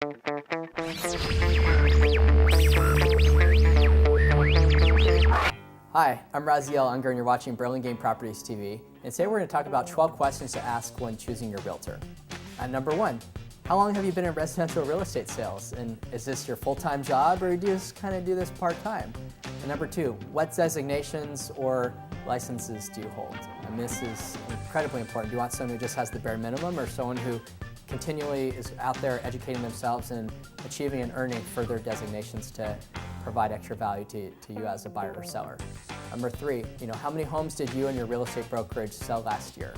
Hi, I'm Raziel Ungar and you're watching Burlingame Properties TV. And today we're going to talk about 12 questions to ask when choosing your realtor. Number 1, how long have you been in residential real estate sales? And is this your full-time job or do you just kind of do this part-time? And number 2, what designations or licenses do you hold? And this is incredibly important. Do you want someone who just has the bare minimum or someone who continually is out there educating themselves and achieving and earning further designations to provide extra value to you as a buyer or seller? Number 3, how many homes did you and your real estate brokerage sell last year?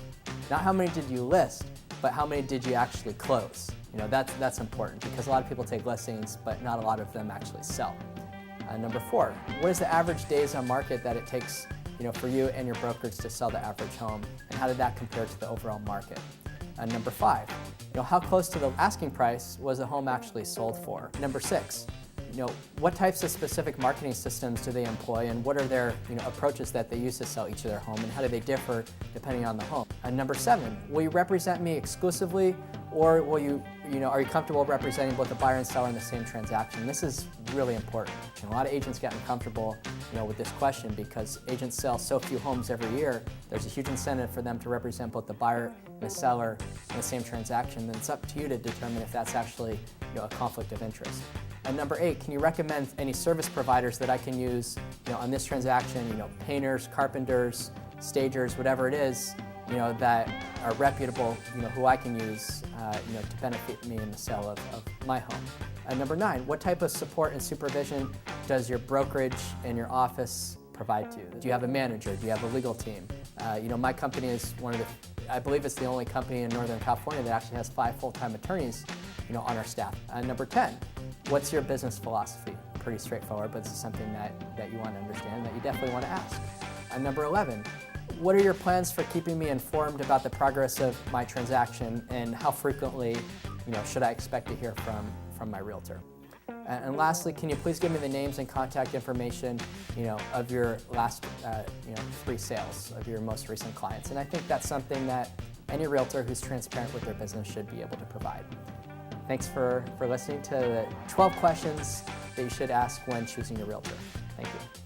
Not how many did you list, but how many did you actually close? That's important because a lot of people take listings, but not a lot of them actually sell. Number 4, what is the average days on market that it takes for you and your brokerage to sell the average home, and how did that compare to the overall market? Number 5, how close to the asking price was the home actually sold for? Number 6, what types of specific marketing systems do they employ, and what are their approaches that they use to sell each of their home, and how do they differ depending on the home? And number 7, will you represent me exclusively, or will are you comfortable representing both the buyer and seller in the same transaction? This is really important. A lot of agents get uncomfortable with this question because agents sell so few homes every year. There's a huge incentive for them to represent both the buyer and the seller in the same transaction. And it's up to you to determine if that's actually a conflict of interest. And number 8, can you recommend any service providers that I can use on this transaction? Painters, carpenters, stagers, whatever it is, that are reputable, who I can use, to benefit me in the sale of my home. And number 9, what type of support and supervision does your brokerage and your office provide to you? Do you have a manager? Do you have a legal team? My company is I believe it's the only company in Northern California that actually has 5 full-time attorneys, on our staff. Number 10, what's your business philosophy? Pretty straightforward, but this is something that you want to understand, that you definitely want to ask. Number 11, what are your plans for keeping me informed about the progress of my transaction, and how frequently, should I expect to hear from my realtor? And lastly, can you please give me the names and contact information, of your last, 3 sales of your most recent clients? And I think that's something that any realtor who's transparent with their business should be able to provide. Thanks for listening to the 12 questions that you should ask when choosing your realtor. Thank you.